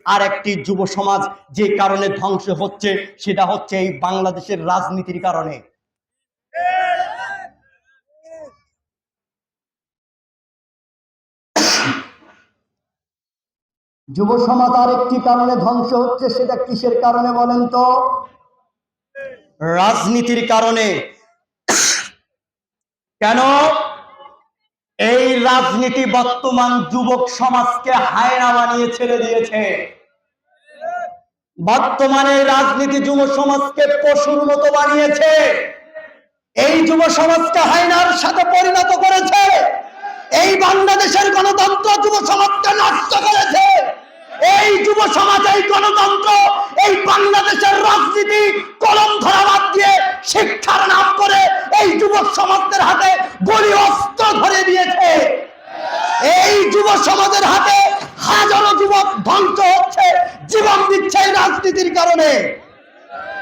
আর একটি যুব সমাজ যে কারণে ধ্বংস হচ্ছে সেটা হচ্ছে এই বাংলাদেশের রাজনীতির কারণে। যুব সমাজ আর একটি কারণে ধ্বংস হচ্ছে, সেটা কিসের কারণে বলেন তো? রাজনীতির কারণে। কেন? এই রাজনীতি বর্তমান যুবক সমাজকে হায়না বানিয়ে ছেড়ে দিয়েছে। বর্তমানে রাজনীতি যুব সমাজকে পশুর মতো বানিয়েছে। এই যুব সমাজকে হায়নার সাথে পরিণত করেছে। এই বাংলাদেশের গণতন্ত্র যুব সমাজকে নষ্ট করেছে। এই যুব সমাজ, এই গণতন্ত্র, এই বাংলাদেশের রাজনীতি কলম ধরা বাদ দিয়ে শিক্ষার নাম করে এই যুবক সমাজের হাতে গুলি অস্ত্র ধরে দিয়েছে। এই যুব সমাজের হাতে হাজারো যুবক ধ্বংস হচ্ছে, জীবন দিচ্ছে এই রাজনীতির কারণে।